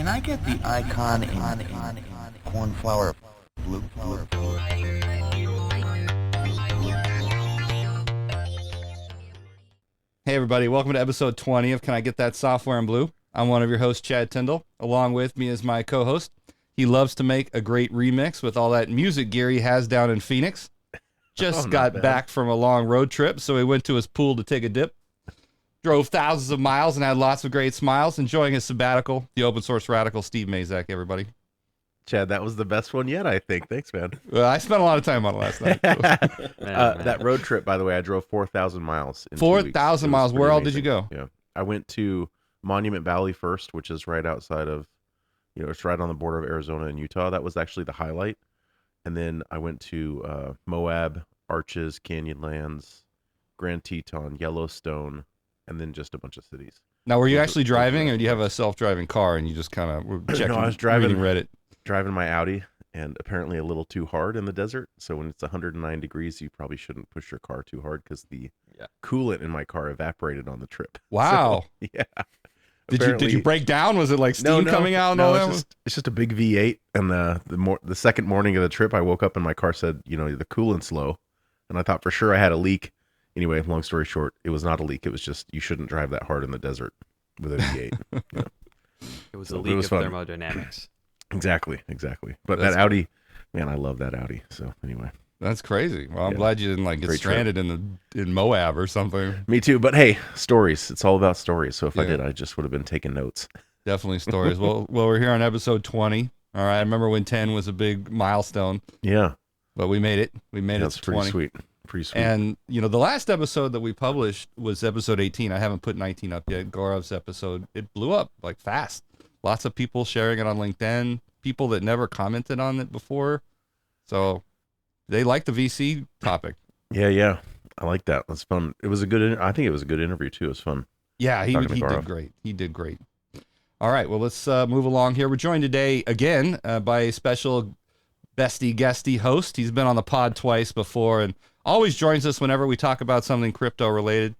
I get the icon in cornflower blue? Hey everybody, welcome to episode 20 of Can I Get That Software in Blue? I'm one of your hosts, Chad Tindel. Along with me is my co-host. He loves to make a great remix with all that music gear he has down in Phoenix. Just got back from a long road trip, so he went to his pool to take a dip. Drove thousands of miles and had lots of great smiles, enjoying his sabbatical. The open source radical, Steve Mayzak, everybody. Chad, that was the best one yet, I think. Thanks, man. Well, I spent a lot of time on it last night. That road trip, by the way, I drove 4,000 miles. 4,000 miles. Where all did you go? Yeah, I went to Monument Valley first, which is right outside of, it's right on the border of Arizona and Utah. That was actually the highlight. And then I went to Moab, Arches, Canyonlands, Grand Teton, Yellowstone, and then just a bunch of cities. Now, were you actually driving, or do you have a self-driving car and you just kind of were checking? No, I was driving Reddit. Driving my Audi, and apparently a little too hard in the desert. So when it's 109 degrees, you probably shouldn't push your car too hard because the coolant in my car evaporated on the trip. Wow. So, yeah. Did you break down? Was it like steam coming out and all that? It's just a big V8. And the second morning of the trip, I woke up and my car said, the coolant's low. And I thought for sure I had a leak. Anyway, long story short, it was not a leak. It was just you shouldn't drive that hard in the desert with a V8. It was a leak of thermodynamics. Exactly. But that Audi, man, I love that Audi. So anyway. That's crazy. Well, I'm glad you didn't get stranded in Moab or something. Me too. But hey, stories. It's all about stories. So if I did, I just would have been taking notes. Definitely stories. well, we're here on episode 20. All right. I remember when 10 was a big milestone. Yeah. But we made it. We made it to 20. Pretty sweet. And, the last episode that we published was episode 18. I haven't put 19 up yet. Gaurav's episode. It blew up fast. Lots of people sharing it on LinkedIn. People that never commented on it before. So they like the VC topic. Yeah. I like that. That's fun. It was I think it was a good interview too. It was fun. Yeah, he did great. He did great. All right, well, let's move along here. We're joined today again by a special guesty host. He's been on the pod twice before and always joins us whenever we talk about something crypto related.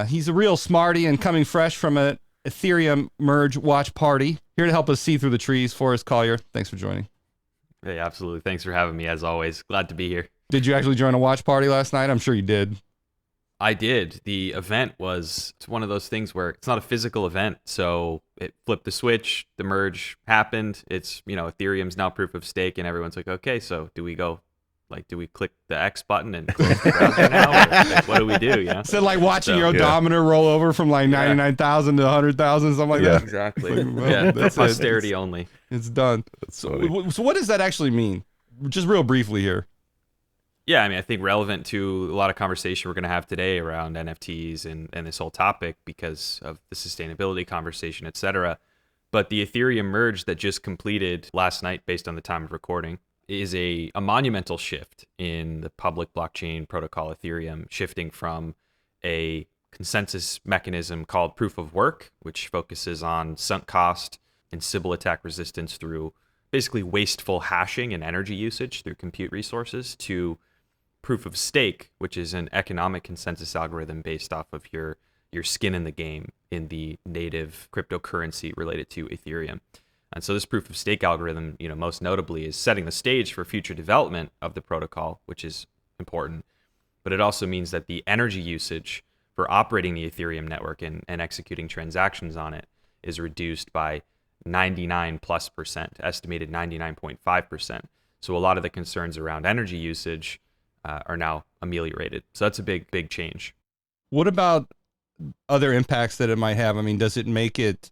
He's a real smarty and coming fresh from an Ethereum merge watch party. Here to help us see through the trees, Forrest Collier. Thanks for joining. Hey, absolutely. Thanks for having me, as always. Glad to be here. Did you actually join a watch party last night? I'm sure you did. I did. The event it's one of those things where it's not a physical event, so it flipped the switch, the merge happened. It's, Ethereum's now proof of stake, and everyone's like, okay, so do we go, do we click the X button and close the browser now? Or, what do we do? So watching your odometer roll over from 99,000 to 100,000, something like that. Exactly. That's posterity only. It's done. So what does that actually mean? Just real briefly here. Yeah, I think relevant to a lot of conversation we're going to have today around NFTs and this whole topic because of the sustainability conversation, et cetera. But the Ethereum merge that just completed last night, based on the time of recording, is a monumental shift in the public blockchain protocol Ethereum, shifting from a consensus mechanism called proof of work, which focuses on sunk cost and Sybil attack resistance through basically wasteful hashing and energy usage through compute resources, to proof of stake, which is an economic consensus algorithm based off of your skin in the game in the native cryptocurrency related to Ethereum. And so this proof of stake algorithm, most notably is setting the stage for future development of the protocol, which is important. But it also means that the energy usage for operating the Ethereum network and executing transactions on it is reduced by 99+%, estimated 99.5%. So a lot of the concerns around energy usage are now ameliorated. So that's a big change. What about other impacts that it might have? Does it make it,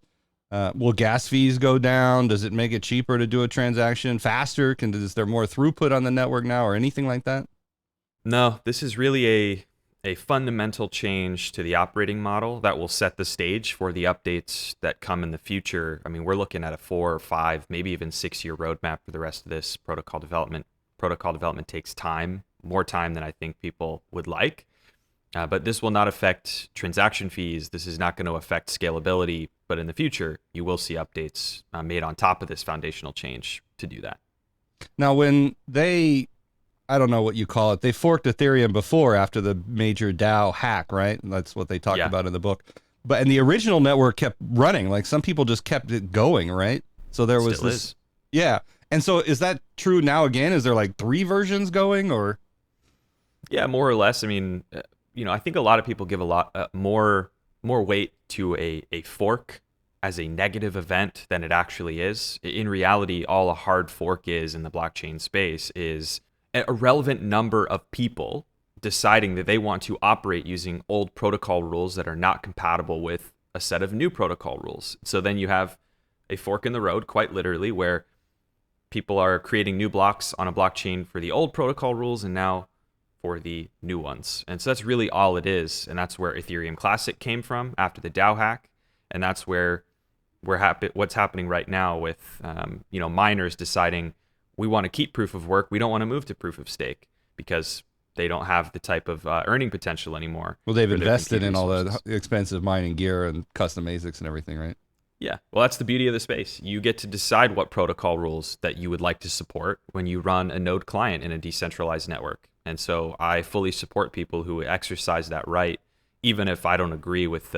will gas fees go down? Does it make it cheaper to do a transaction faster? Is there more throughput on the network now or anything like that? No, this is really a fundamental change to the operating model that will set the stage for the updates that come in the future. We're looking at a 4 or 5, maybe even 6-year roadmap for the rest of this protocol development. Protocol development takes time, more time than I think people would like. But this will not affect transaction fees. This is not going to affect scalability. But in the future, you will see updates made on top of this foundational change to do that. Now, when I don't know what you call it, they forked Ethereum before after the major DAO hack, right? That's what they talked about in the book. and the original network kept running. Like some people just kept it going, right? So there was Still this. is. Yeah. And so is that true now again? Is there like 3 versions going or? Yeah, more or less. I mean, I think a lot of people give a lot more weight to a fork as a negative event than it actually is. In reality, all a hard fork is in the blockchain space is a relevant number of people deciding that they want to operate using old protocol rules that are not compatible with a set of new protocol rules. So then you have a fork in the road, quite literally, where people are creating new blocks on a blockchain for the old protocol rules and now for the new ones. And so that's really all it is. And that's where Ethereum Classic came from after the DAO hack. And that's where what's happening right now with miners deciding we want to keep proof of work. We don't want to move to proof of stake because they don't have the type of earning potential anymore. Well, they've for their invested compute in all resources. the expensive mining gear and custom ASICs and everything, right? Yeah, well, that's the beauty of the space. You get to decide what protocol rules that you would like to support when you run a node client in a decentralized network. And so I fully support people who exercise that right, even if I don't agree with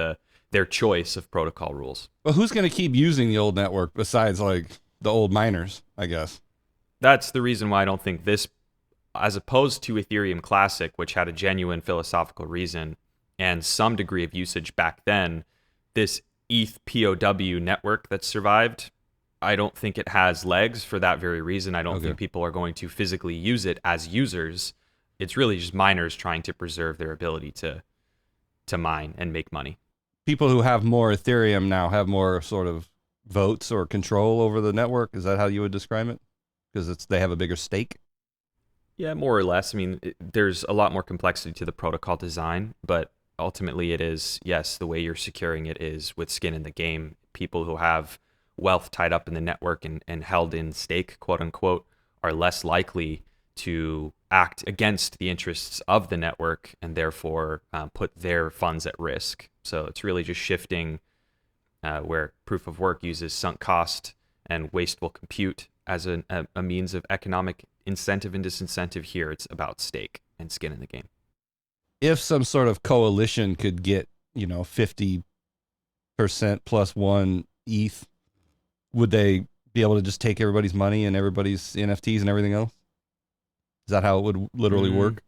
their choice of protocol rules. Well, who's going to keep using the old network besides like the old miners, I guess? That's the reason why I don't think this, as opposed to Ethereum Classic, which had a genuine philosophical reason and some degree of usage back then, this ETH POW network that survived, I don't think it has legs for that very reason. I don't think people are going to physically use it as users. It's really just miners trying to preserve their ability to mine and make money. People who have more Ethereum now have more sort of votes or control over the network. Is that how you would describe it? Because they have a bigger stake? Yeah, more or less. I mean, there's a lot more complexity to the protocol design, but ultimately it is, yes, the way you're securing it is with skin in the game. People who have wealth tied up in the network and held in stake, quote unquote, are less likely to act against the interests of the network and therefore put their funds at risk. So it's really just shifting where proof of work uses sunk cost and wasteful compute as a means of economic incentive and disincentive. Here it's about stake and skin in the game. If some sort of coalition could get, 50% plus 1 ETH, would they be able to just take everybody's money and everybody's NFTs and everything else? Is that how it would literally work?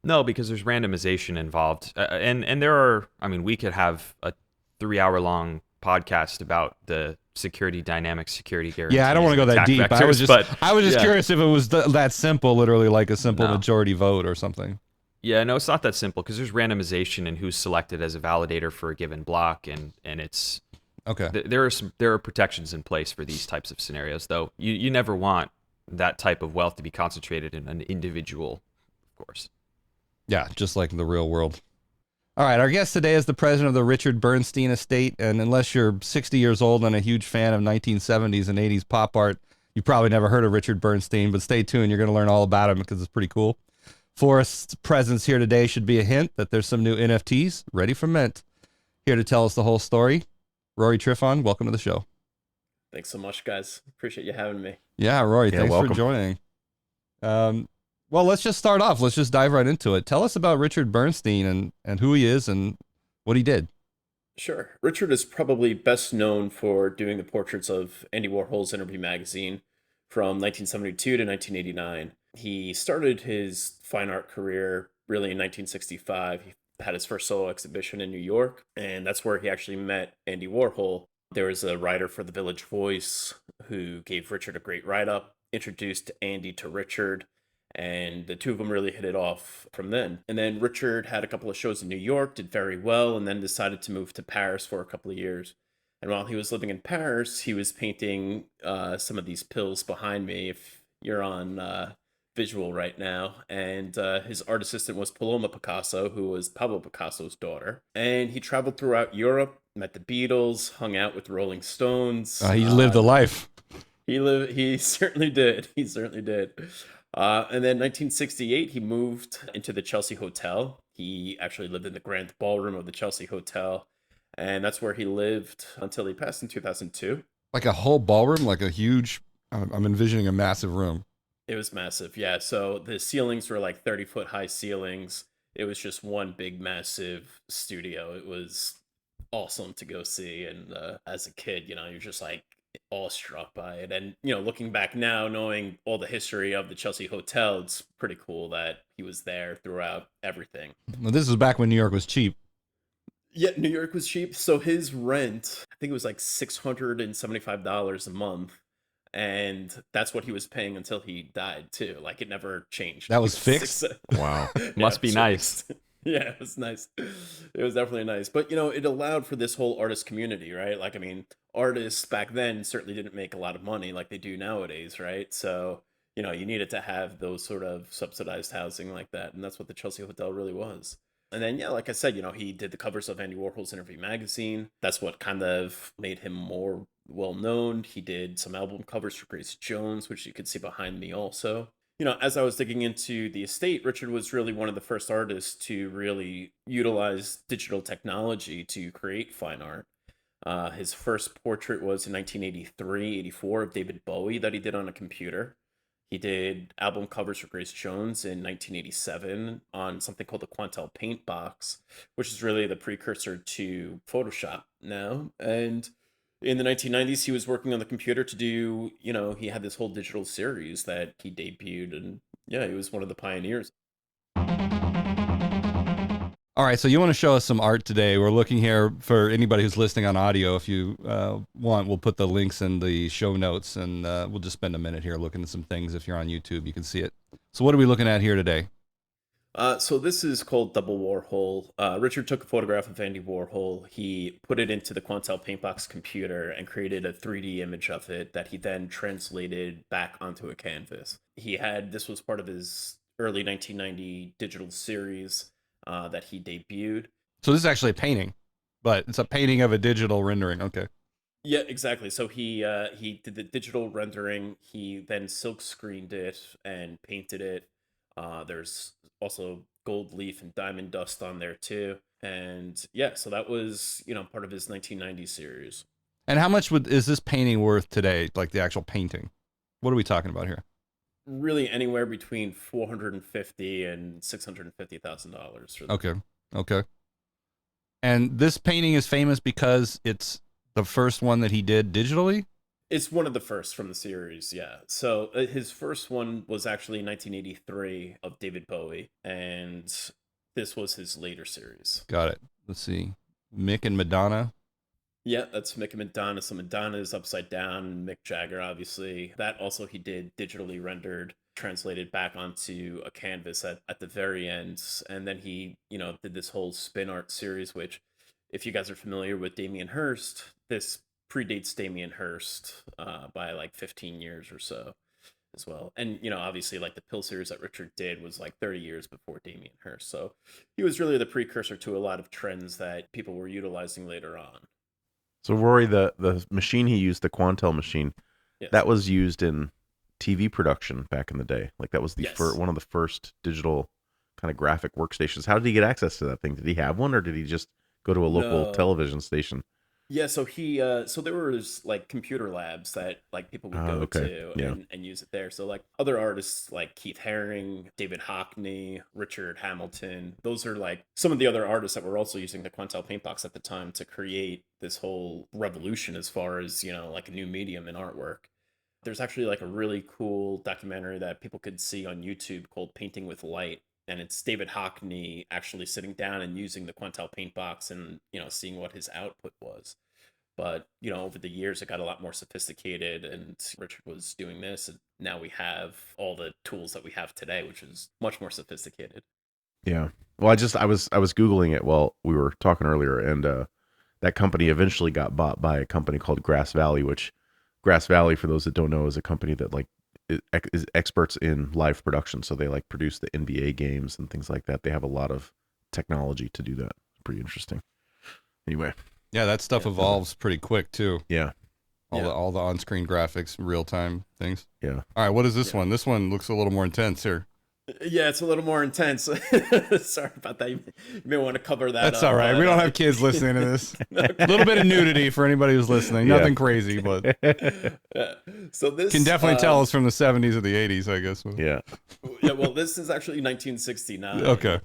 No, because there's randomization involved. And there are, we could have a 3-hour-long podcast about the security dynamics, security guarantees. Yeah, I don't want to go that deep. Vectors, I was just curious if it was that simple, literally like a simple No. majority vote or something. Yeah, no, it's not that simple because there's randomization in who's selected as a validator for a given block, and it's okay. There are protections in place for these types of scenarios, though. You never want that type of wealth to be concentrated in an individual, of course. Yeah, just like in the real world. All right, our guest today is the president of the Richard Bernstein Estate, and unless you're 60 years old and a huge fan of 1970s and 80s pop art, you probably never heard of Richard Bernstein, but stay tuned. You're going to learn all about him because it's pretty cool. Forrest's presence here today should be a hint that there's some new NFTs ready for mint. Here to tell us the whole story, Rory Trifon, welcome to the show. Thanks so much, guys. Appreciate you having me. Yeah, Rory, thanks welcome. for joining. Well, let's just start off. Let's just dive right into it. Tell us about Richard Bernstein and who he is and what he did. Sure. Richard is probably best known for doing the portraits of Andy Warhol's Interview magazine from 1972 to 1989. He started his fine art career really in 1965. He had his first solo exhibition in New York, and that's where he actually met Andy Warhol. There was a writer for The Village Voice who gave Richard a great write-up, introduced Andy to Richard, and the two of them really hit it off from then. And then Richard had a couple of shows in New York, did very well, and then decided to move to Paris for a couple of years. And while he was living in Paris, he was painting some of these pills behind me, if you're on visual right now. And his art assistant was Paloma Picasso, who was Pablo Picasso's daughter. And he traveled throughout Europe, met the Beatles, hung out with the Rolling Stones. He lived the life. He certainly did. He certainly did. And then 1968, he moved into the Chelsea Hotel. He actually lived in the Grand Ballroom of the Chelsea Hotel. And that's where he lived until he passed in 2002. Like a whole ballroom, like a huge, I'm envisioning a massive room. It was massive, yeah. So the ceilings were like 30-foot high ceilings. It was just one big, massive studio. It was awesome to go see. And as a kid, you're just like awestruck by it. And, looking back now, knowing all the history of the Chelsea Hotel, it's pretty cool that he was there throughout everything. Well, this was back when New York was cheap. Yeah, New York was cheap. So his rent, I think it was like $675 a month. And that's what he was paying until he died, too. Like, it never changed. That was fixed? Wow. Must be nice. Yeah, it was nice. It was definitely nice. But, it allowed for this whole artist community, right? Like, I mean, artists back then certainly didn't make a lot of money like they do nowadays, right? So, you needed to have those sort of subsidized housing like that. And that's what the Chelsea Hotel really was. And then, yeah, like I said, he did the covers of Andy Warhol's Interview magazine. That's what kind of made him more well known. He did some album covers for Grace Jones, which you can see behind me also. As I was digging into the estate, Richard was really one of the first artists to really utilize digital technology to create fine art. His first portrait was in 1983, 84 of David Bowie that he did on a computer. He did album covers for Grace Jones in 1987 on something called the Quantel Paint Box, which is really the precursor to Photoshop now. And in the 1990s, he was working on the computer to do, he had this whole digital series that he debuted. And yeah, he was one of the pioneers. All right, so you want to show us some art today. We're looking here for anybody who's listening on audio. If you want, we'll put the links in the show notes, and we'll just spend a minute here looking at some things. If you're on YouTube, you can see it. So what are we looking at here today? So this is called Double Warhol. Richard took a photograph of Andy Warhol. He put it into the Quantel Paintbox computer and created a 3D image of it that he then translated back onto a canvas. This was part of his early 1990 digital series that he debuted. So this is actually a painting, but it's a painting of a digital rendering. Okay. Yeah, exactly. So he did the digital rendering. He then silk screened it and painted it. There's also gold leaf and diamond dust on there too. And yeah, so that was, part of his 1990 series. And how much is this painting worth today? Like the actual painting? What are we talking about here? Really anywhere between $450,000 and $650,000. Okay. And this painting is famous because it's the first one that he did digitally? It's one of the first from the series, yeah. So his first one was actually 1983 of David Bowie, and this was his later series. Got it. Let's see. Mick and Madonna. Yeah, that's Mick and Madonna. So Madonna is upside down, Mick Jagger, obviously. That also he did digitally rendered, translated back onto a canvas at the very end. And then he, did this whole spin art series, which, if you guys are familiar with Damien Hirst, this predates Damien Hirst by like 15 years or so as well. And, obviously like the Pill series that Richard did was like 30 years before Damien Hirst. So he was really the precursor to a lot of trends that people were utilizing later on. So Rory, the machine he used, the Quantel machine, Yes. that was used in TV production back in the day. Like that was the Yes. one of the first digital kind of graphic workstations. How did he get access to that thing? Did he have one, or did he just go to a local No. television station? Yeah, so so there was like computer labs that like people would go okay. to Yeah. and use it there. So like other artists like Keith Haring, David Hockney, Richard Hamilton, those are like some of the other artists that were also using the Quantel Paintbox at the time to create this whole revolution as far as, like a new medium in artwork. There's actually like a really cool documentary that people could see on YouTube called Painting with Light. And it's David Hockney actually sitting down and using the Quantel Paintbox and, seeing what his output was. But, over the years, it got a lot more sophisticated, and Richard was doing this. And now we have all the tools that we have today, which is much more sophisticated. Yeah. Well, I was Googling it while we were talking earlier, and that company eventually got bought by a company called Grass Valley, which Grass Valley, for those that don't know, is a company that like is experts in live production. So they like produce the NBA games and things like that. They have a lot of technology to do that. Pretty interesting. Anyway. Yeah, that stuff evolves pretty quick too. Yeah. All the on-screen graphics, real-time things. Yeah. All right, what is this one? This one looks a little more intense here. Yeah, it's a little more intense. Sorry about that. You may want to cover that. That's up, all right. but, We don't have kids listening to this. A little bit of nudity for anybody who's listening. Yeah. Nothing crazy, but yeah. So this can definitely tell us from the 70s or the 80s, I guess. Yeah. Yeah, well, this is actually 1969. Okay.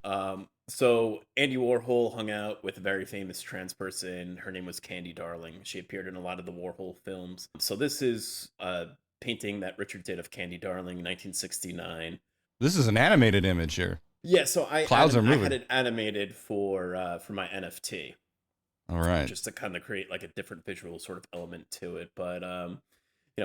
So Andy Warhol hung out with a very famous trans person. Her name was Candy Darling. She appeared in a lot of the Warhol films. So this is a painting that Richard did of Candy Darling in 1969. This is an animated image here. Yeah, so Clouds are I moving. had it animated for my NFT, All right. just to kind of create like a different visual sort of element to it. But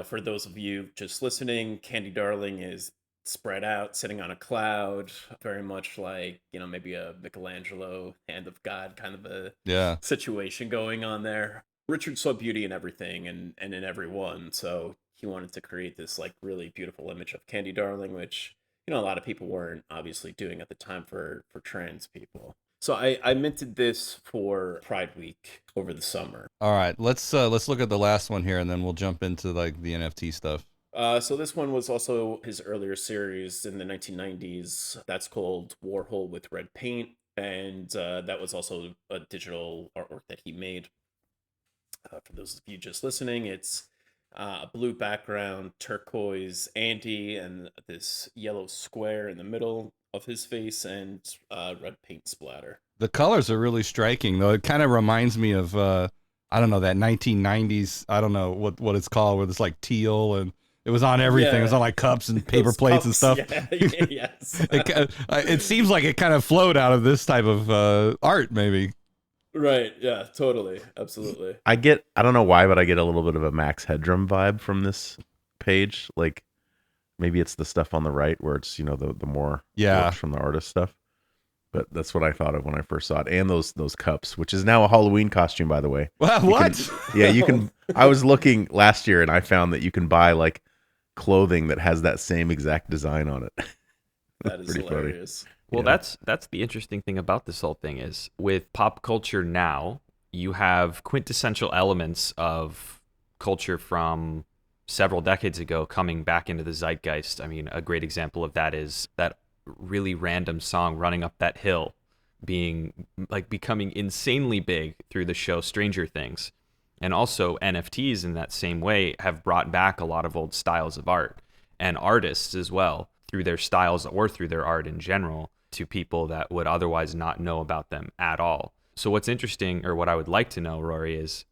for those of you just listening, Candy Darling is spread out, sitting on a cloud, very much like, maybe a Michelangelo Hand of God kind of a Yeah. situation going on there. Richard saw beauty in everything and in everyone, so he wanted to create this like really beautiful image of Candy Darling, which a lot of people weren't obviously doing at the time for trans people. So I minted this for Pride Week over the summer. All right. Let's look at the last one here, and then we'll jump into like the NFT stuff. So this one was also his earlier series in the 1990s. That's called Warhol with Red Paint, and that was also a digital artwork that he made. For those of you just listening, it's a blue background, turquoise Andy, and this yellow square in the middle of his face, and red paint splatter. The colors are really striking, though. It kind of reminds me of I don't know, that 1990s. I don't know what it's called, where it's like teal and it was on everything. Yeah. It was on like cups and paper plates and stuff. Yeah, yes. It seems like it kind of flowed out of this type of art, maybe. Right. Yeah. Totally. Absolutely. I don't know why, but I get a little bit of a Max Headroom vibe from this page. Like maybe it's the stuff on the right where it's, the more works from the artist stuff. But that's what I thought of when I first saw it. And those cups, which is now a Halloween costume, by the way. What? You can. I was looking last year and I found that you can buy like clothing that has that same exact design on it. That is hilarious. Funny. Well, that's the interesting thing about this whole thing is with pop culture now, you have quintessential elements of culture from several decades ago coming back into the zeitgeist. I mean, a great example of that is that really random song Running Up That Hill becoming insanely big through the show Stranger Things. And also NFTs in that same way have brought back a lot of old styles of art and artists as well through their styles or through their art in general to people that would otherwise not know about them at all. So what's interesting, or what I would like to know, Rory, is,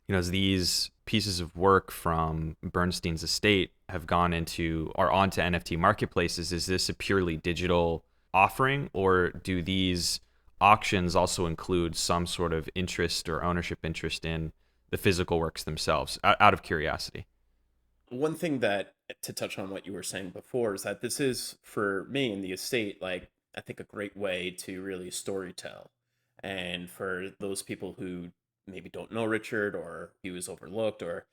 as these pieces of work from Bernstein's estate have gone into or onto NFT marketplaces, is this a purely digital offering, or do these auctions also include some sort of interest or ownership interest in the physical works themselves, out of curiosity? One thing that, to touch on what you were saying before, is that this is, for me and the estate, like, I think a great way to really storytell. And for those people who maybe don't know Richard, or he was overlooked, or,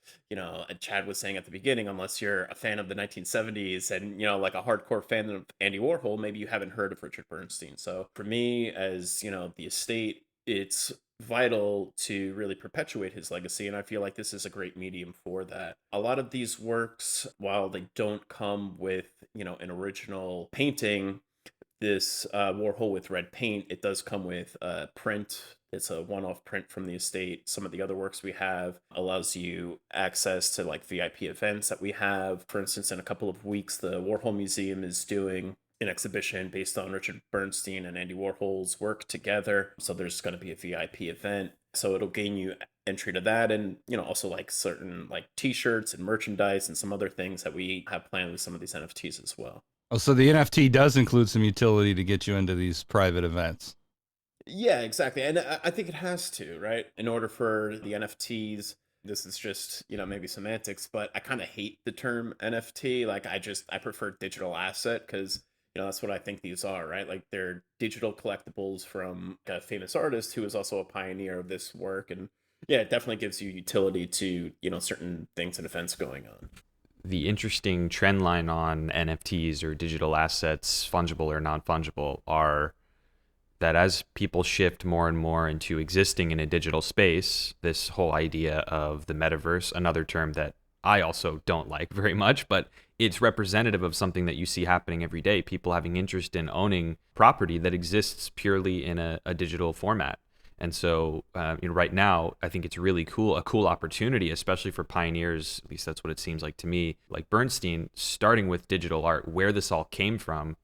Chad was saying at the beginning, unless you're a fan of the 1970s and, like a hardcore fan of Andy Warhol, maybe you haven't heard of Richard Bernstein. So for me, as, the estate, it's vital to really perpetuate his legacy, and I feel like this is a great medium for that. A lot of these works, while they don't come with an original painting, this Warhol with Red Paint, it does come with a print. It's a one-off print from the estate. Some of the other works we have allows you access to like VIP events that we have. For instance, in a couple of weeks, the Warhol Museum is doing an exhibition based on Richard Bernstein and Andy Warhol's work together. So there's going to be a VIP event. So it'll gain you entry to that, and also like certain like t-shirts and merchandise and some other things that we have planned with some of these NFTs as well. Oh, so the NFT does include some utility to get you into these private events. Yeah, exactly. And I think it has to, right? In order for the NFTs, this is just, maybe semantics, but I kind of hate the term NFT. Like I prefer digital asset, because that's what I think these are, right? Like they're digital collectibles from a famous artist who is also a pioneer of this work. And yeah, it definitely gives you utility to, certain things and events going on. The interesting trend line on NFTs or digital assets, fungible or non-fungible, are that as people shift more and more into existing in a digital space, this whole idea of the metaverse, another term that I also don't like very much, but it's representative of something that you see happening every day, people having interest in owning property that exists purely in a digital format. And so right now, I think it's really cool, a cool opportunity, especially for pioneers, at least that's what it seems like to me, like Bernstein, starting with digital art, where this all came from,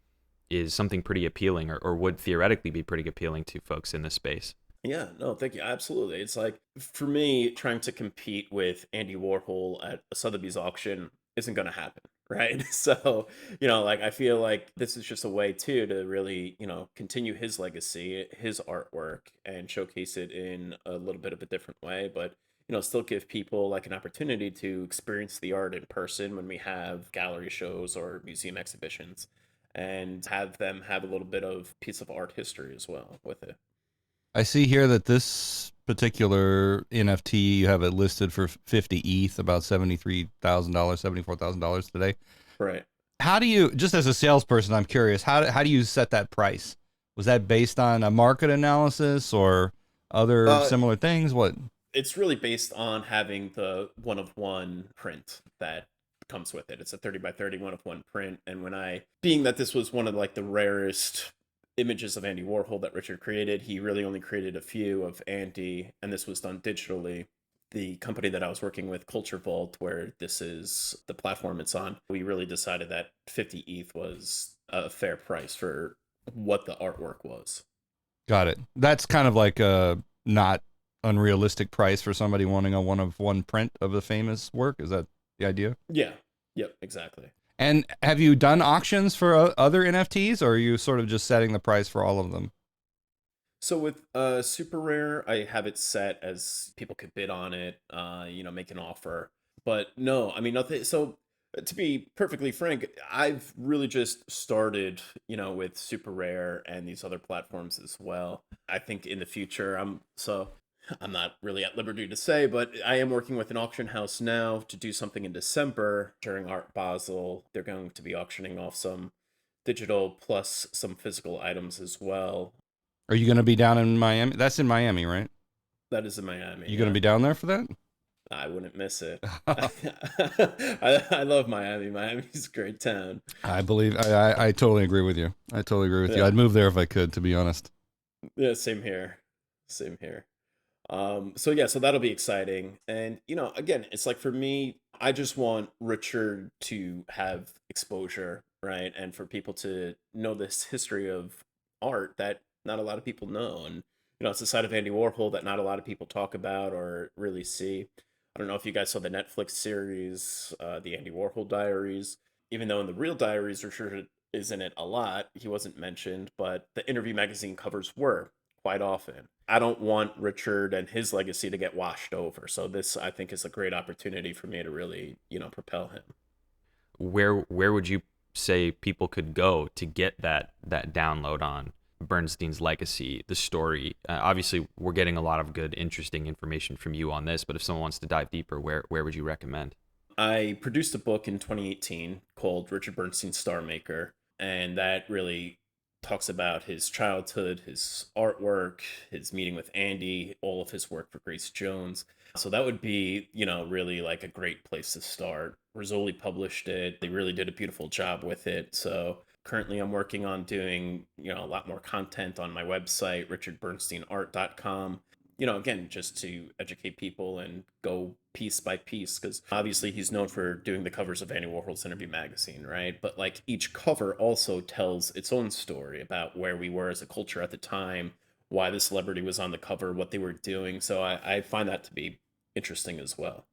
is something pretty appealing, or would theoretically be pretty appealing to folks in this space. Yeah, no, thank you. Absolutely. It's like, for me, trying to compete with Andy Warhol at a Sotheby's auction isn't going to happen, right? So, like, I feel like this is just a way too to really, continue his legacy, his artwork, and showcase it in a little bit of a different way, but still give people like an opportunity to experience the art in person when we have gallery shows or museum exhibitions, and have them have a little bit of piece of art history as well with it. I see here that this particular NFT, you have it listed for 50 ETH, about $73,000, $74,000 today. Right. How do you, just as a salesperson, I'm curious, how do you set that price? Was that based on a market analysis or other similar things? What? It's really based on having the one of one print that comes with it. It's a 30 by 30 one of one print. And being that this was one of like the rarest images of Andy Warhol that Richard created, he really only created a few of Andy, and this was done digitally. The company that I was working with, Culture Vault, where this is the platform it's on, we really decided that 50 ETH was a fair price for what the artwork was. Got it. That's kind of like a not unrealistic price for somebody wanting a one of one print of the famous work. Is that the idea? Yeah. Yep, exactly. And have you done auctions for other NFTs, or are you sort of just setting the price for all of them? So with Super Rare, I have it set as people could bid on it, make an offer. But no, I mean, nothing. So to be perfectly frank, I've really just started, with Super Rare and these other platforms as well. I think in the future, I'm not really at liberty to say, but I am working with an auction house now to do something in December during Art Basel. They're going to be auctioning off some digital plus some physical items as well. Are you going to be down in Miami? That's in Miami, right? That is in Miami. You going to be down there for that? I wouldn't miss it. I love Miami. Miami's a great town. I believe I totally agree with you. I totally agree with you. I'd move there if I could, to be honest. Yeah, same here. Same here. So that'll be exciting. And, again, it's like, for me, I just want Richard to have exposure, right? And for people to know this history of art that not a lot of people know. And, it's a side of Andy Warhol that not a lot of people talk about or really see. I don't know if you guys saw the Netflix series, the Andy Warhol Diaries. Even though in the real diaries, Richard is in it a lot, he wasn't mentioned, but the Interview magazine covers were quite often. I don't want Richard and his legacy to get washed over. So this, I think, is a great opportunity for me to really, propel him. Where would you say people could go to get that download on Bernstein's legacy, the story? Obviously, we're getting a lot of good, interesting information from you on this, but if someone wants to dive deeper, where would you recommend? I produced a book in 2018 called Richard Bernstein Star Maker, and that really talks about his childhood, his artwork, his meeting with Andy, all of his work for Grace Jones. So that would be, really like a great place to start. Rizzoli published it. They really did a beautiful job with it. So currently I'm working on doing, a lot more content on my website, richardbernsteinart.com. Again, just to educate people and go piece by piece, because obviously he's known for doing the covers of Andy Warhol's Interview magazine, right? But like each cover also tells its own story about where we were as a culture at the time, why the celebrity was on the cover, what they were doing. So I find that to be interesting as well.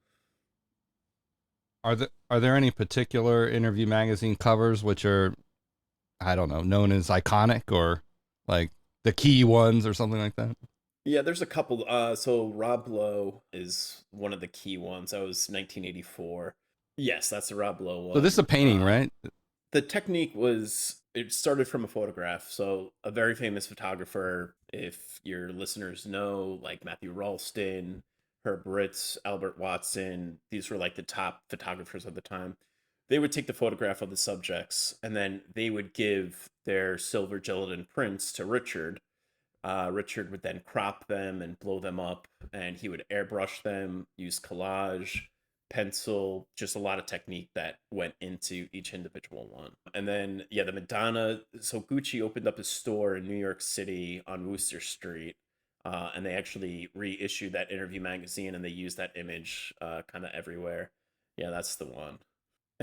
Are there any particular Interview magazine covers which are, I don't know, known as iconic, or like the key ones or something like that? Yeah, there's a couple. So Rob Lowe is one of the key ones. That was 1984. Yes, that's the Rob Lowe one. So this is a painting, right? The technique it started from a photograph. So a very famous photographer, if your listeners know, like Matthew Ralston, Herb Ritz, Albert Watson, these were like the top photographers of the time. They would take the photograph of the subjects, and then they would give their silver gelatin prints to Richard. Richard would then crop them and blow them up, and he would airbrush them, use collage, pencil, just a lot of technique that went into each individual one. And then, the Madonna. So Gucci opened up a store in New York City on Wooster Street, and they actually reissued that Interview magazine, and they used that image kind of everywhere. Yeah, that's the one.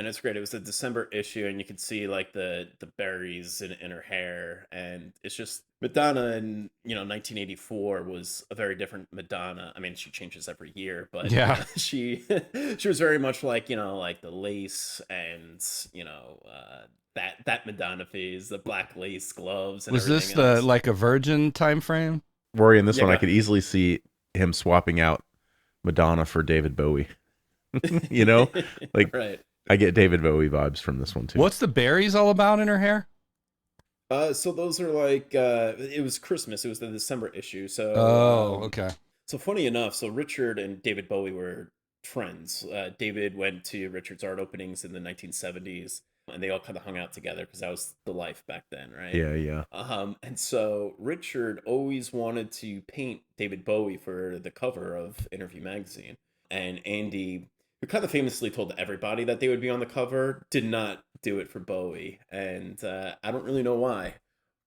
And it's great. It was a December issue, and you could see like the berries in her hair, and it's just Madonna in 1984 was a very different Madonna. I mean, she changes every year, but Yeah. she she was very much like like the lace and that Madonna phase, the black lace gloves. And Was this everything else. like a virgin time frame? Rory, in this Yeah, one, I go could easily see him swapping out Madonna for David Bowie. Like right. I get David Bowie vibes from this one too. What's the berries all about in her hair? So those are like it was Christmas. It was the December issue. So Okay. So funny enough, so Richard and David Bowie were friends. David went to Richard's art openings in the 1970s, and they all kind of hung out together because that was the life back then, right? Yeah. And so Richard always wanted to paint David Bowie for the cover of Interview magazine, and Andy, who kind of famously told everybody that they would be on the cover, did not do it for Bowie, and I don't really know why,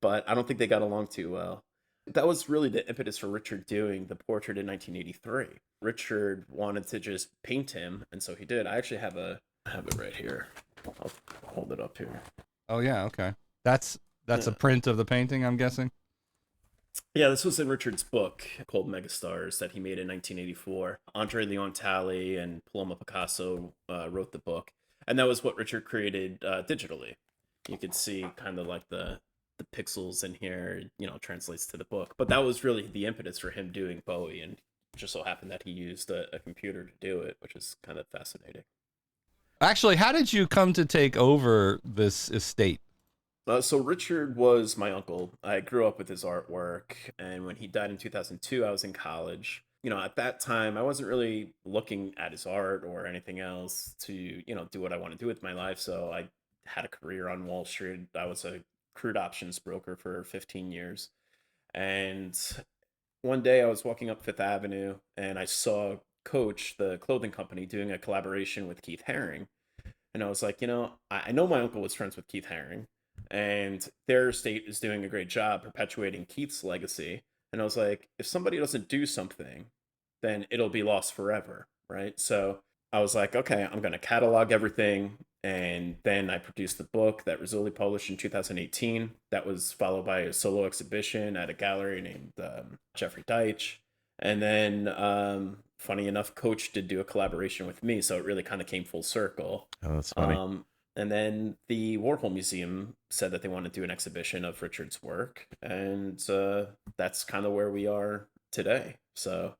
but I don't think they got along too well. That was really the impetus for Richard doing the portrait in 1983. Richard wanted to just paint him, and so he did. I actually have it right here. I'll hold it up here. Oh yeah, okay. That's a print of the painting, I'm guessing. Yeah, this was in Richard's book called Megastars that he made in 1984. Andre Leon Talley and Paloma Picasso wrote the book, and that was what Richard created digitally. You could see kind of like the pixels in here, translates to the book. But that was really the impetus for him doing Bowie, and just so happened that he used a computer to do it, which is kind of fascinating. Actually, how did you come to take over this estate? So Richard was my uncle. I grew up with his artwork, and when he died in 2002, I was in college. At that time, I wasn't really looking at his art or anything else to, do what I want to do with my life. So I had a career on Wall Street. I was a crude options broker for 15 years. And one day I was walking up Fifth Avenue, and I saw Coach, the clothing company, doing a collaboration with Keith Haring. And I was like, I know my uncle was friends with Keith Haring, and their estate is doing a great job perpetuating Keith's legacy. And I was like, if somebody doesn't do something, then it'll be lost forever, right? So I was like, okay, I'm going to catalog everything. And then I produced the book that Rizzoli published in 2018. That was followed by a solo exhibition at a gallery named Jeffrey Deitch. And then, funny enough, Coach did do a collaboration with me. So it really kind of came full circle. Oh, that's funny. And then the Warhol Museum said that they want to do an exhibition of Richard's work. And that's kind of where we are today. So,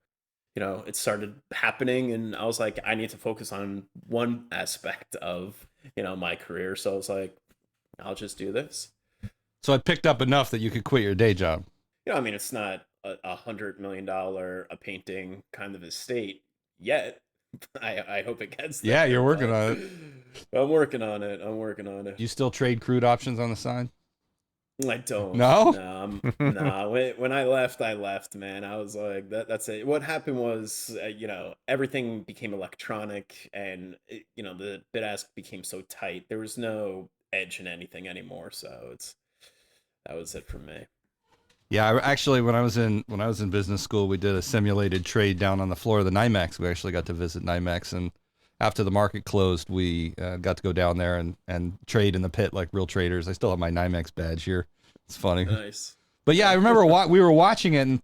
it started happening, and I was like, I need to focus on one aspect of, my career. So I was like, I'll just do this. So I picked up enough that you could quit your day job. I mean, it's not $100 million a painting kind of estate yet. I hope it gets there. Yeah, you're working on it. I'm working on it. Do you still trade crude options on the side? I don't. No? No. When I left, man. I was like, that's it. What happened was, everything became electronic, and, the bid ask became so tight. There was no edge in anything anymore. So that was it for me. Yeah, actually, when I was in business school, we did a simulated trade down on the floor of the NYMEX. We actually got to visit NYMEX, and after the market closed, we got to go down there and trade in the pit like real traders. I still have my NYMEX badge here. It's funny. Nice. But yeah, I remember we were watching it, and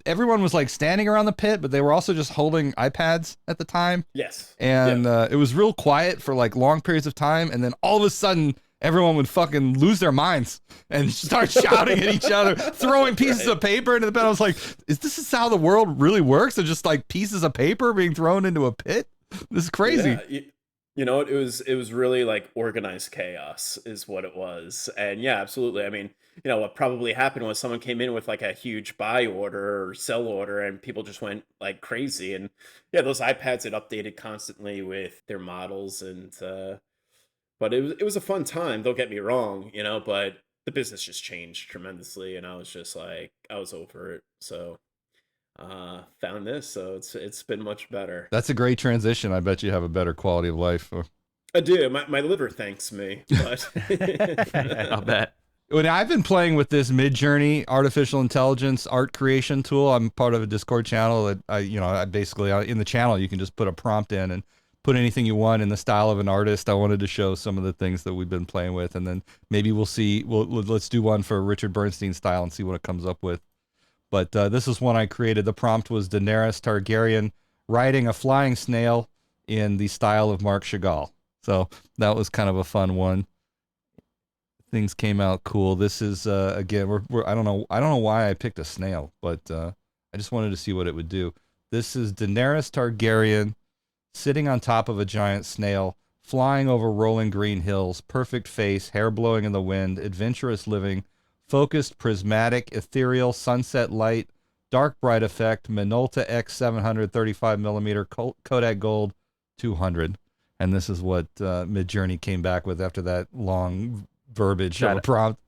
everyone was like standing around the pit, but they were also just holding iPads at the time. Yes. And it was real quiet for like long periods of time, and then all of a sudden, everyone would fucking lose their minds and start shouting at each other, throwing pieces of paper into the pit. I was like, is this how the world really works? They're just like pieces of paper being thrown into a pit? This is crazy. Yeah, it was really like organized chaos is what it was. And yeah, absolutely. I mean, what probably happened was someone came in with like a huge buy order or sell order, and people just went like crazy. And yeah, those iPads had updated constantly with their models, and but it was a fun time, don't get me wrong, but the business just changed tremendously, and I was just like, I was over it. So found this, so it's been much better. That's a great transition. I bet you have a better quality of life. I do. My liver thanks me, but I'll bet. When I've been playing with this Midjourney artificial intelligence art creation tool, I'm part of a Discord channel that I basically in the channel you can just put a prompt in and put anything you want in the style of an artist. I wanted to show some of the things that we've been playing with, and then maybe we'll see. Let's do one for Richard Bernstein style and see what it comes up with. But this is one I created. The prompt was Daenerys Targaryen riding a flying snail in the style of Marc Chagall. So that was kind of a fun one. Things came out cool. This is again, I don't know why I picked a snail, but I just wanted to see what it would do. This is Daenerys Targaryen sitting on top of a giant snail, flying over rolling green hills, perfect face, hair blowing in the wind, adventurous living, focused, prismatic, ethereal, sunset light, dark bright effect, Minolta X 735mm Kodak Gold 200. And this is what Midjourney came back with after that long verbiage of a prompt.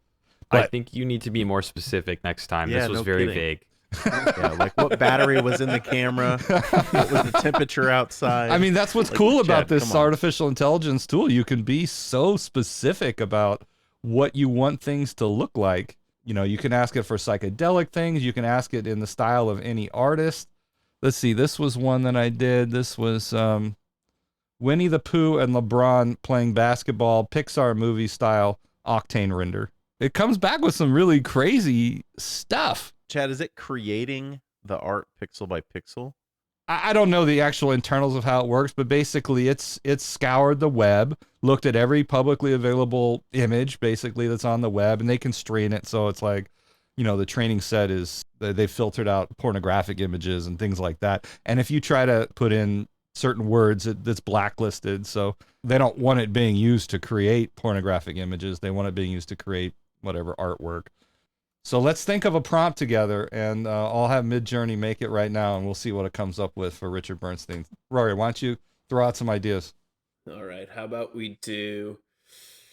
I think you need to be more specific next time. Yeah, this was no very kidding. vague. Yeah, like what battery was in the camera? What was the temperature outside? I mean, that's what's Like, cool Chad, about this come on. artificial intelligence tool. You can be so specific about what you want things to look like. You know, you can ask it for psychedelic things. You can ask it in the style of any artist. Let's see. This was one that I did. This was Winnie the Pooh and LeBron playing basketball, Pixar movie style octane render. It comes back with some really crazy stuff. Chad, is it creating the art pixel by pixel? I don't know the actual internals of how it works, but basically it's scoured the web, looked at every publicly available image basically that's on the web, and they can screen it. So it's like, you know, the training set is, they filtered out pornographic images and things like that. And if you try to put in certain words, it's blacklisted. So they don't want it being used to create pornographic images. They want it being used to create whatever artwork. So let's think of a prompt together, and I'll have Midjourney make it right now, and we'll see what it comes up with for Richard Bernstein. Rory, why don't you throw out some ideas? All right. How about we do?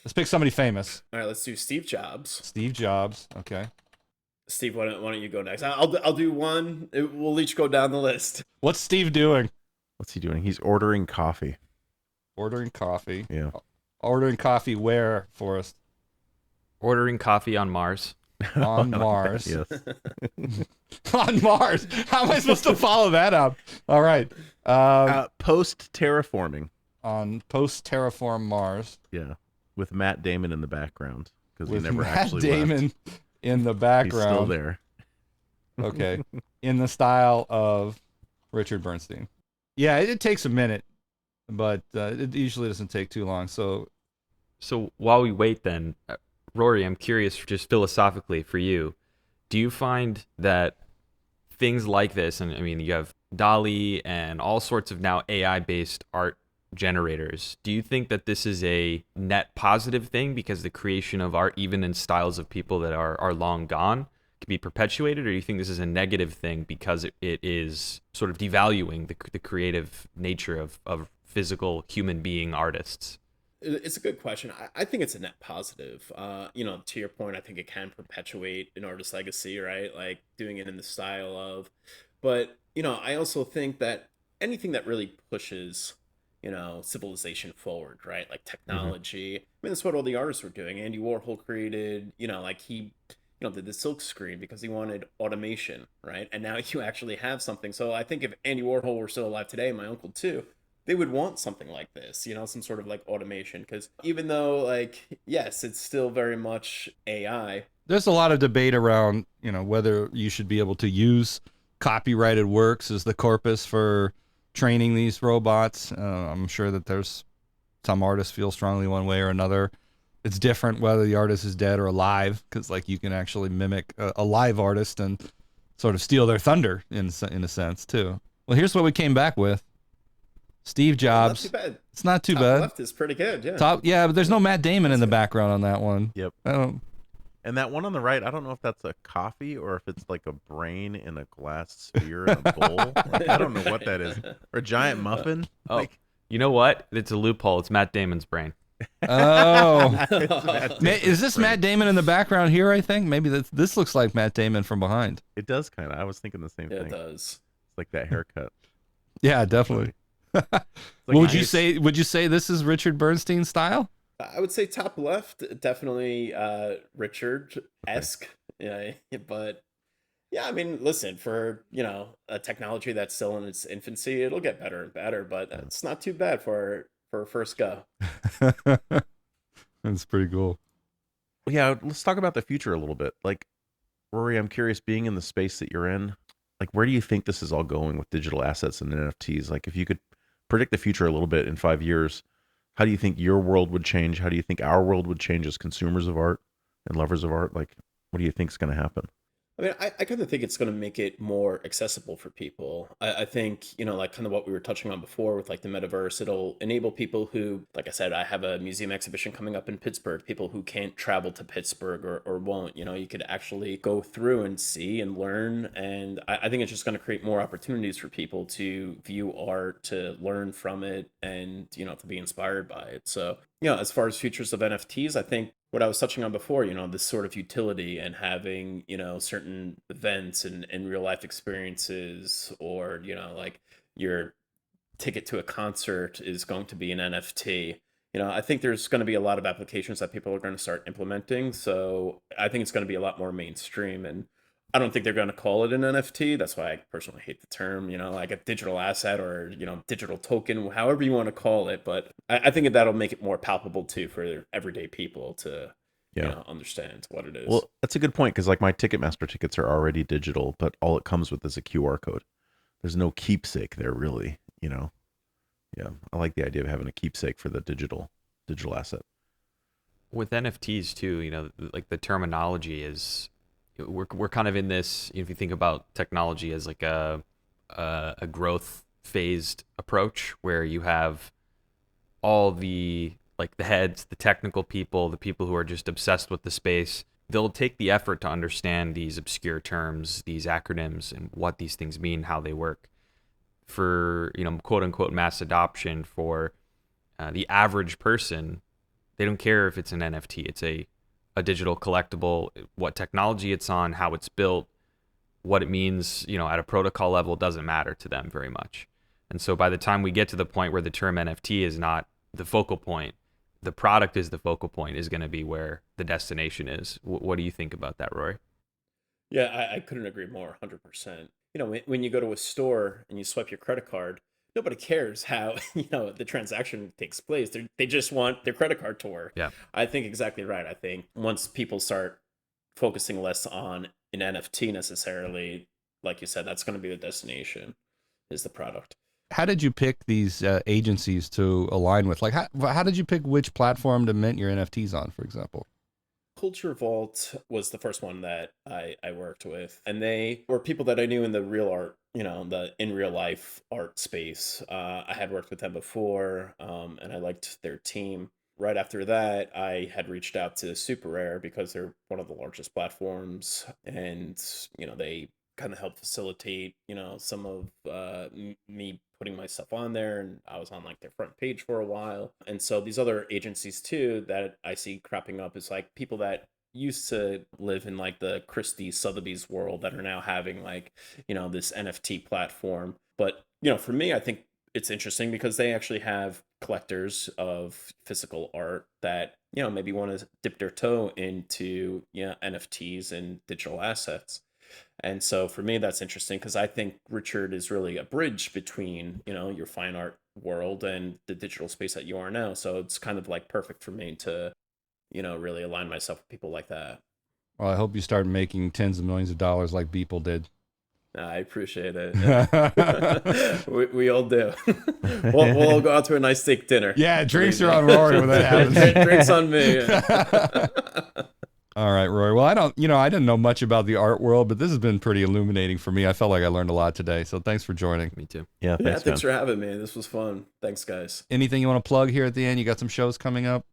Let's pick somebody famous. All right. Let's do Steve Jobs. Steve Jobs. Okay. Steve, why don't you go next? I'll do one. We'll each go down the list. What's Steve doing? What's he doing? He's ordering coffee. Ordering coffee. Yeah. Ordering coffee where, Forrest? Ordering coffee on Mars. On Mars. Yes. On Mars. How am I supposed to follow that up? All right. Post terraforming. On post-terraform Mars. Yeah. With Matt Damon in the background. Because he With never Matt actually Damon left. in the He's background. still there. Okay. In the style of Richard Bernstein. Yeah, it takes a minute, but it usually doesn't take too long. So while we wait then, Rory, I'm curious just philosophically for you, do you find that things like this, and I mean, you have DALL-E and all sorts of now AI-based art generators, do you think that this is a net positive thing because the creation of art, even in styles of people that are long gone, can be perpetuated, or do you think this is a negative thing because it is sort of devaluing the creative nature of physical human being artists? It's a good question. I think it's a net positive. You know, to your point, I think it can perpetuate an artist's legacy, right? Like doing it in the style of. But, you know, I also think that anything that really pushes, you know, civilization forward, right? Like technology. I mean, that's what all the artists were doing. Andy Warhol created, you know, like he, you know, did the silk screen because he wanted automation, right? And now you actually have something. So I think if Andy Warhol were still alive today, my uncle too, they would want something like this, you know, some sort of like automation. Because even though, like, yes, it's still very much AI. there's a lot of debate around, you know, whether you should be able to use copyrighted works as the corpus for training these robots. I'm sure that there's some artists feel strongly one way or another. It's different whether the artist is dead or alive, because like you can actually mimic a live artist and sort of steal their thunder in a sense too. Well, here's what we came back with. Steve Jobs. Not too bad. It's not too Top bad. left is pretty good, yeah. But there's no Matt Damon in the background on that one. Yep. I don't. And that one on the right, I don't know if that's a coffee or if it's like a brain in a glass sphere in a bowl. Like, I don't know what that is. Or a giant muffin. Oh, Like, you know what? It's a loophole. It's Matt Damon's brain. Oh, it's Matt is this Damon's Matt Damon in the background here? I think maybe this looks like Matt Damon from behind. It does kind of. I was thinking the same Yeah, thing. it does. It's like that haircut. Yeah, definitely. It's like Would you nice. say? Would you say this is Richard Bernstein style? I would say top left, definitely Richard-esque. Yeah, but Yeah, I mean, listen, for, a technology that's still in its infancy, it'll get better and better, but it's not too bad for a first go. That's pretty cool. Well, yeah, let's talk about the future a little bit. Like, Rory, I'm curious, being in the space that you're in, like, where do you think this is all going with digital assets and NFTs? Like, if you could predict the future a little bit in 5 years, how do you think your world would change? How do you think our world would change as consumers of art and lovers of art? Like, what do you think is going to happen? I mean, I kind of think it's going to make it more accessible for people. I think, like kind of what we were touching on before with like the metaverse, it'll enable people who, like I said, I have a museum exhibition coming up in Pittsburgh, people who can't travel to Pittsburgh or won't, you could actually go through and see and learn. And I think it's just going to create more opportunities for people to view art, to learn from it, and, to be inspired by it. So, as far as futures of NFTs, I think what I was touching on before, this sort of utility and having, certain events and real life experiences, or, like your ticket to a concert is going to be an NFT. I think there's going to be a lot of applications that people are going to start implementing. So I think it's going to be a lot more mainstream. And I don't think they're going to call it an NFT. That's why I personally hate the term, like a digital asset or, digital token, however you want to call it. But I think that'll make it more palpable too for everyday people to, understand what it is. Well, that's a good point, because like my Ticketmaster tickets are already digital, but all it comes with is a QR code. There's no keepsake there, really. Yeah, I like the idea of having a keepsake for the digital asset. With NFTs too, like the terminology is, we're kind of in this, if you think about technology as like a growth phased approach, where you have all the like the heads, the technical people, the people who are just obsessed with the space. They'll take the effort to understand these obscure terms, these acronyms, and what these things mean, how they work. For, quote unquote mass adoption for the average person, they don't care if it's an NFT. It's a digital collectible. What technology it's on, how it's built, what it means, at a protocol level doesn't matter to them very much. And so by the time we get to the point where the term NFT is not the focal point, the product is the focal point, is going to be where the destination is. What do you think about that, Rory? Yeah, I couldn't agree more, 100%. When you go to a store and you swipe your credit card, nobody cares how, the transaction takes place. They just want their credit card to work. Yeah. I think exactly right. I think once people start focusing less on an NFT necessarily, like you said, that's going to be the destination, is the product. How did you pick these agencies to align with? Like, how did you pick which platform to mint your NFTs on, for example? Culture Vault was the first one that I worked with, and they were people that I knew in the real art, the in real life art space. I had worked with them before, and I liked their team. Right after that, I had reached out to Super Rare because they're one of the largest platforms, and they kind of help facilitate some of me putting my stuff on there, and I was on like their front page for a while. And so these other agencies too that I see cropping up is like people that used to live in like the Christie Sotheby's world that are now having like this NFT platform. But for me, I think it's interesting because they actually have collectors of physical art that maybe want to dip their toe into NFTs and digital assets. And so for me, that's interesting because I think Richard is really a bridge between, your fine art world and the digital space that you are now. So it's kind of like perfect for me to, really align myself with people like that. Well, I hope you start making tens of millions of dollars like Beeple did. I appreciate it. Yeah. we all do. We'll all go out to a nice steak dinner. Yeah, drinks are on Rory when that happens. Drinks on me. Yeah. All right, Rory. Well, I didn't know much about the art world, but this has been pretty illuminating for me. I felt like I learned a lot today. So thanks for joining. Me too. Yeah, thanks for having me. This was fun. Thanks, guys. Anything you want to plug here at the end? You got some shows coming up?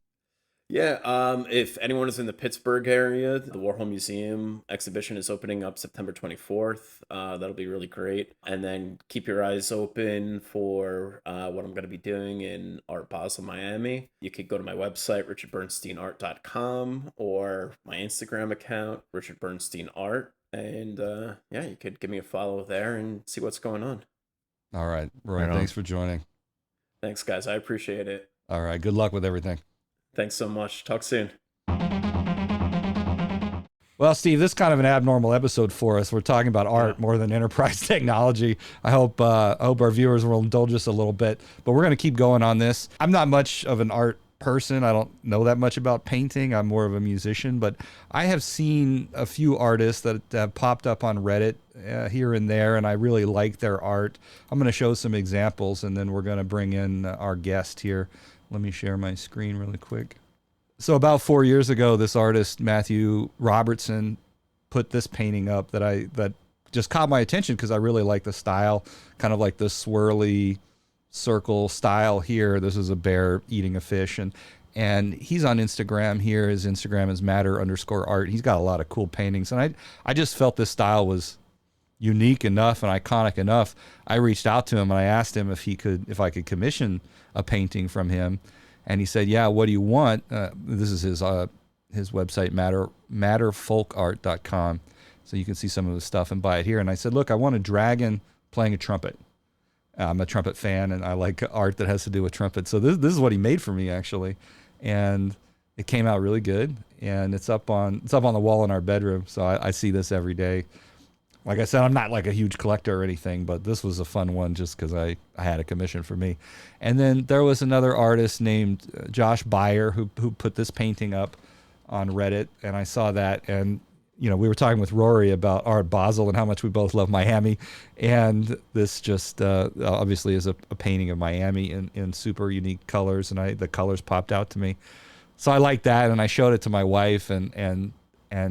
Yeah, if anyone is in the Pittsburgh area, the Warhol Museum exhibition is opening up September 24th. That'll be really great. And then keep your eyes open for what I'm going to be doing in Art Basel, Miami. You could go to my website, richardbernsteinart.com, or my Instagram account, Richard Bernstein Art. And you could give me a follow there and see what's going on. All right, Rory, thanks for joining. Thanks, guys. I appreciate it. All right, good luck with everything. Thanks so much. Talk soon. Well, Steve, this is kind of an abnormal episode for us. We're talking about art more than enterprise technology. I hope our viewers will indulge us a little bit, but we're going to keep going on this. I'm not much of an art person. I don't know that much about painting. I'm more of a musician, but I have seen a few artists that have popped up on Reddit here and there, and I really like their art. I'm going to show some examples, and then we're going to bring in our guest here. Let me share my screen really quick. So about 4 years ago, this artist, Matthew Robertson, put this painting up that just caught my attention because I really like the style, kind of like the swirly circle style here. This is a bear eating a fish, and he's on Instagram here. His Instagram is matter_art. He's got a lot of cool paintings, and I just felt this style was unique enough and iconic enough. I reached out to him and I asked him if I could commission a painting from him. And he said, yeah, what do you want? This is his website, matterfolkart.com. So you can see some of his stuff and buy it here. And I said, look, I want a dragon playing a trumpet. I'm a trumpet fan, and I like art that has to do with trumpets. So this is what he made for me, actually. And it came out really good. And it's up on the wall in our bedroom. So I see this every day. Like I said, I'm not like a huge collector or anything, but this was a fun one just because I had a commission for me. And then there was another artist named Josh Beyer who put this painting up on Reddit, and I saw that. And, we were talking with Rory about Art Basel and how much we both love Miami. And this just obviously is a painting of Miami in super unique colors, and the colors popped out to me. So I liked that, and I showed it to my wife, and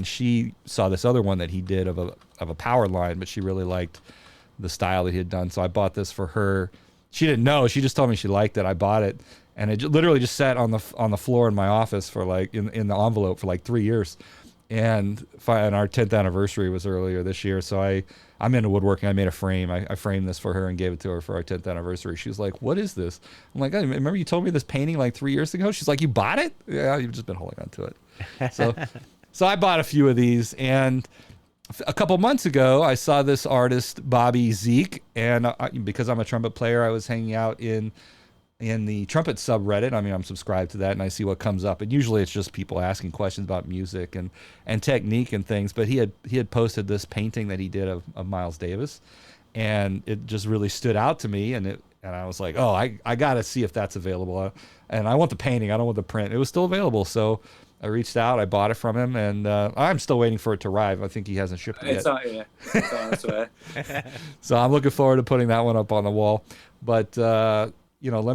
she saw this other one that he did of a power line, but she really liked the style that he had done. So I bought this for her. She didn't know. She just told me she liked it. I bought it, and it literally just sat on the floor in my office for like in the envelope for like 3 years. And our 10th anniversary was earlier this year, so I'm into woodworking. I made a frame. I framed this for her and gave it to her for our 10th anniversary. She was like, "What is this?" I'm like, "I remember you told me this painting like 3 years ago." She's like, "You bought it?" Yeah, you've just been holding on to it. So I bought a few of these, and a couple months ago, I saw this artist, Bobby Zeik, and because I'm a trumpet player, I was hanging out in the trumpet subreddit. I mean, I'm subscribed to that, and I see what comes up. And usually it's just people asking questions about music and technique and things. But he had posted this painting that he did of Miles Davis, and it just really stood out to me. And I was like, oh, I got to see if that's available. And I want the painting. I don't want the print. It was still available, so I reached out. I bought it from him, and I'm still waiting for it to arrive. I think he hasn't shipped it yet. It's on its way. So I'm looking forward to putting that one up on the wall. But let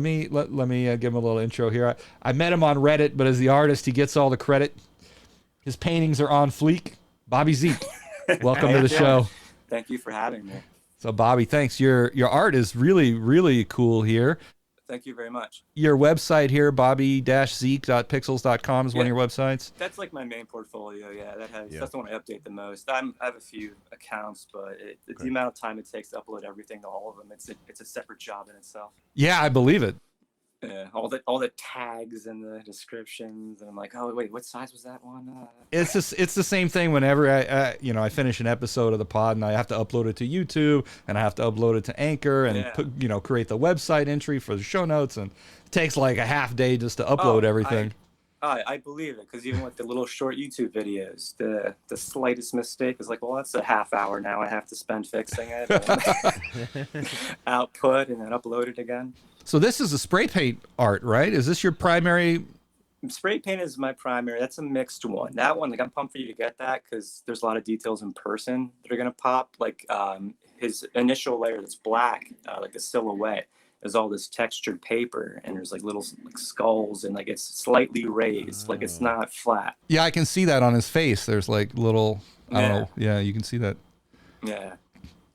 me give him a little intro here. I met him on Reddit, but as the artist, he gets all the credit. His paintings are on fleek. Bobby Zeik, welcome to the show. Thank you for having me. So Bobby, thanks. Your art is really, really cool here. Thank you very much. Your website here, bobby-zeik.pixels.com is one of your websites. That's like my main portfolio. Yeah, that's the one I update the most. I have a few accounts, but the amount of time it takes to upload everything to all of them, it's a separate job in itself. Yeah, I believe it. Yeah, all the tags and the descriptions, and I'm like, oh wait, what size was that one? It's the same thing whenever I finish an episode of the pod and I have to upload it to YouTube and I have to upload it to Anchor and create the website entry for the show notes, and it takes like a half day just to upload everything. I believe it, because even with the little short YouTube videos, the slightest mistake is like, well, that's a half hour now I have to spend fixing it, and output and then upload it again. So this is a spray paint art, right? Is this your primary? Spray paint is my primary. That's a mixed one. That one, like, I'm pumped for you to get that because there's a lot of details in person that are gonna pop. Like his initial layer that's black, like the silhouette, is all this textured paper, and there's like little like skulls, and like it's slightly raised, like it's not flat. Yeah, I can see that on his face. There's like little, I don't know. Yeah, you can see that. Yeah.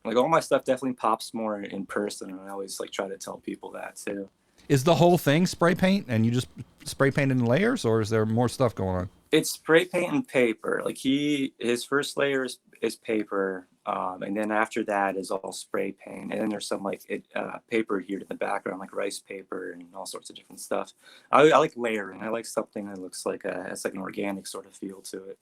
Like all my stuff definitely pops more in person, and I always like try to tell people that too. Is the whole thing spray paint, and you just spray paint in layers, or is there more stuff going on? It's spray paint and paper. Like his first layer is paper, and then after that is all spray paint, and then there's some like paper here in the background, like rice paper and all sorts of different stuff. I like layering. I like something that looks like it's like an organic sort of feel to it.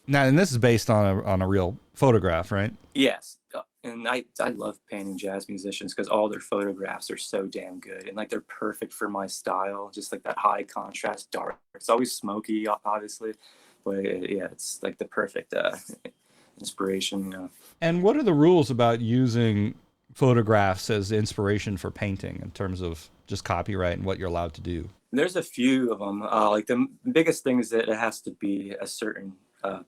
Now, and this is based on a real photograph, right? Yes. And I love painting jazz musicians because all their photographs are so damn good, and like they're perfect for my style, just like that high contrast dark. It's always smoky, obviously, But yeah, it's like the perfect inspiration, you know. And what are the rules about using photographs as inspiration for painting in terms of just copyright and what you're allowed to do? There's a few of them. Like the biggest thing is that it has to be a certain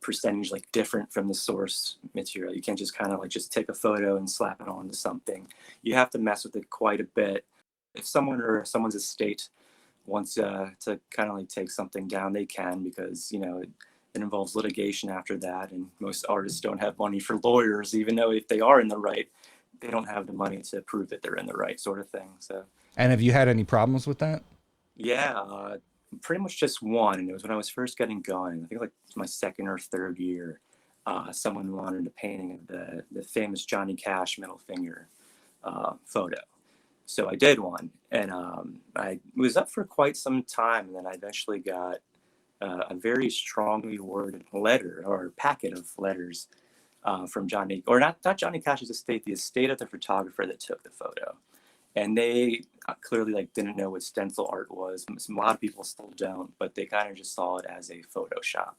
percentage like different from the source material. You can't just kind of like just take a photo and slap it onto something. You have to mess with it quite a bit. If someone or someone's estate wants to kind of like take something down, they can, because, you know, it involves litigation after that, and most artists don't have money for lawyers, even though if they are in the right, they don't have the money to prove that they're in the right, sort of thing. So And have you had any problems with that? yeah, pretty much just one, and it was when I was first getting going. I think like my second or third year. Someone wanted a painting of the famous Johnny Cash middle finger photo. So I did one, and I was up for quite some time, and then I eventually got a very strongly worded letter or packet of letters from Johnny, or not Johnny Cash's estate, the estate of the photographer that took the photo. And they clearly like didn't know what stencil art was. A lot of people still don't, but they kind of just saw it as a Photoshop.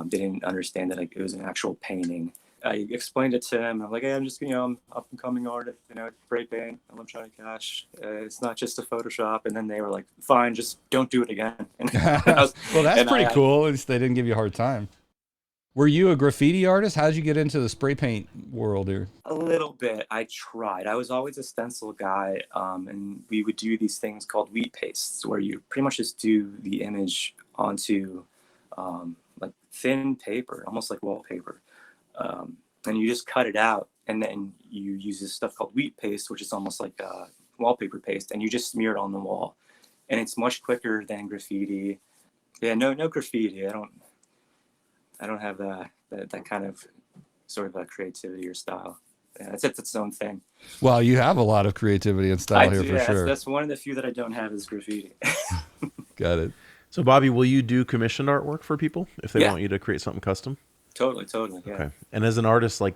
They didn't understand that like it was an actual painting. I explained it to him. I'm like, hey, I'm just, you know, I'm up and coming artist, you know, spray paint. I love Johnny Cash. It's not just a Photoshop. And then they were like, fine, just don't do it again. Well, that's pretty cool. At least they didn't give you a hard time. Were you a graffiti artist? How did you get into the spray paint world here? A little bit. I tried. I was always a stencil guy. And we would do these things called wheat pastes, where you pretty much just do the image onto like thin paper, almost like wallpaper. And you just cut it out, and then you use this stuff called wheat paste, which is almost like wallpaper paste, and you just smear it on the wall. And it's much quicker than graffiti. Yeah, no graffiti. I don't have that kind of sort of a creativity or style. Yeah, it's its own thing. Well, you have a lot of creativity and style here for sure. That's one of the few that I don't have is graffiti. Got it. So, Bobby, will you do commissioned artwork for people if they want you to create something custom? Totally, yeah. Okay. And as an artist, like,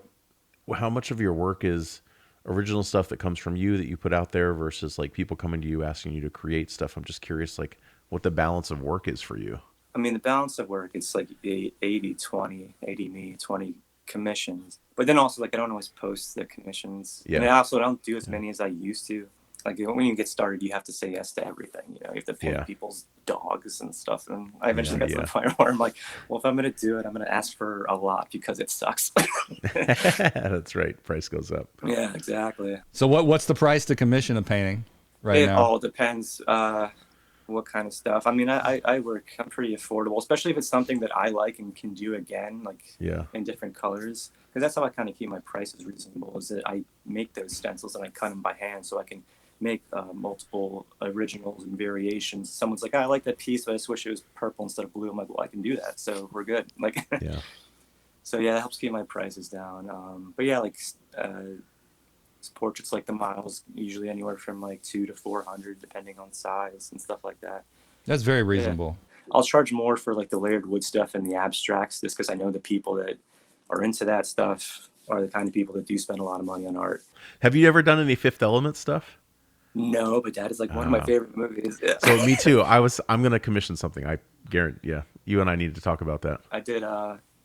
how much of your work is original stuff that comes from you that you put out there versus like people coming to you asking you to create stuff? I'm just curious, like, what the balance of work is for you. I mean, the balance of work, it's like 80-20, 80 me, 20 commissions. But then also, like, I don't always post the commissions. Yeah. And I also don't do as many as I used to. Like, when you get started, you have to say yes to everything. You know, you have to paint people's dogs and stuff. And I eventually got to the point where I'm like, well, if I'm going to do it, I'm going to ask for a lot because it sucks. That's right. Price goes up. Yeah, exactly. So what's the price to commission a painting right now? It all depends what kind of stuff. I mean, I'm pretty affordable, especially if it's something that I like and can do again, like in different colors. Because that's how I kind of keep my prices reasonable, is that I make those stencils and I cut them by hand so I can make multiple originals and variations. Someone's like, I like that piece, but I just wish it was purple instead of blue. I'm like, well, I can do that, so we're good. Like, so yeah, that helps keep my prices down. But yeah, like portraits like the models usually anywhere from like $200 to $400 depending on size and stuff like that. That's very reasonable. I'll charge more for like the layered wood stuff and the abstracts, just because I know the people that are into that stuff are the kind of people that do spend a lot of money on art. Have you ever done any Fifth Element stuff? No, but that is like one of my favorite movies. Yeah. So me too. I'm going to commission something. I guarantee. Yeah. You and I need to talk about that. I did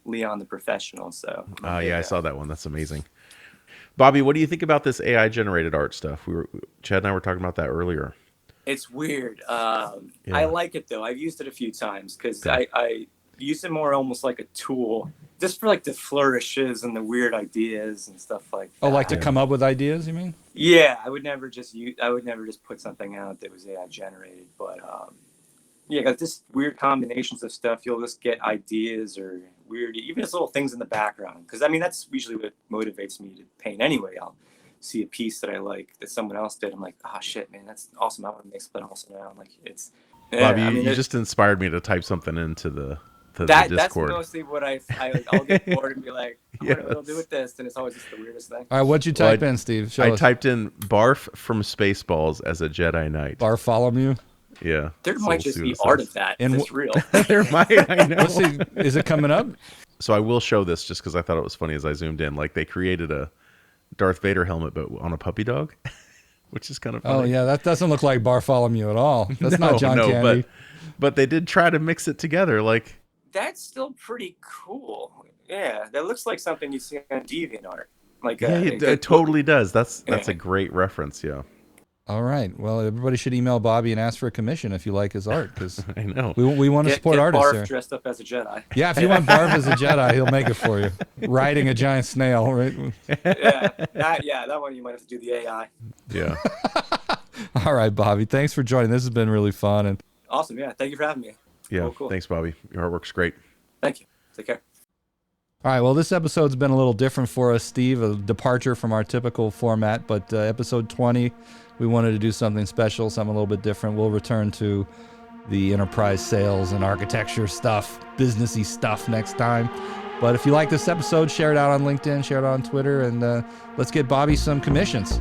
Leon the Professional. So. I saw that one. That's amazing. Bobby, what do you think about this AI generated art stuff? Chad and I were talking about that earlier. It's weird. I like it though. I've used it a few times because I use it more almost like a tool, just for like the flourishes and the weird ideas and stuff like that. Oh, like to come up with ideas, you mean? Yeah, I would never just put something out that was AI generated, but got just weird combinations of stuff. You'll just get ideas or weird, even just little things in the background. Because I mean, that's usually what motivates me to paint anyway. I'll see a piece that I like that someone else did. I'm like, oh shit, man, that's awesome. I want to make something else now. Like it's. Bobby, you just inspired me to type something into the Discord. That's mostly what I'll get bored and be like, what do I do with this? And it's always just the weirdest thing. All right, what'd you type in, Steve? I typed in Barf from Spaceballs as a Jedi Knight. Bartholomew? Yeah. There might just be art of that. And it's real. There might, I know. Let's see, is it coming up? So I will show this just because I thought it was funny as I zoomed in. Like they created a Darth Vader helmet, but on a puppy dog, which is kind of funny. Oh, yeah, that doesn't look like Bartholomew at all. That's not John Candy. But they did try to mix it together. Like, That's still pretty cool. Yeah, that looks like something you see on DeviantArt. Like, Yeah, it totally does. That's Yeah. a great reference. Yeah, All right. Well, everybody should email Bobby and ask for a commission if you like his art, because I know. we want to support get artists Barf here. dressed up as a Jedi. Yeah, if you want Barf as a Jedi, he'll make it for you. Riding a giant snail, right? That one you might have to do the AI. Yeah. All right, Bobby. Thanks for joining. This has been really fun. And Awesome. Yeah, thank you for having me. Yeah. Cool. Thanks, Bobby. Your artwork's great. Thank you. Take care. all right, well, this episode's been a little different for us, Steve, a departure from our typical format. But episode 20, we wanted to do something special, something a little bit different. We'll return to the enterprise sales and architecture stuff, businessy stuff next time. But if you like this episode, share it out on LinkedIn, share it on Twitter, and let's get Bobby some commissions.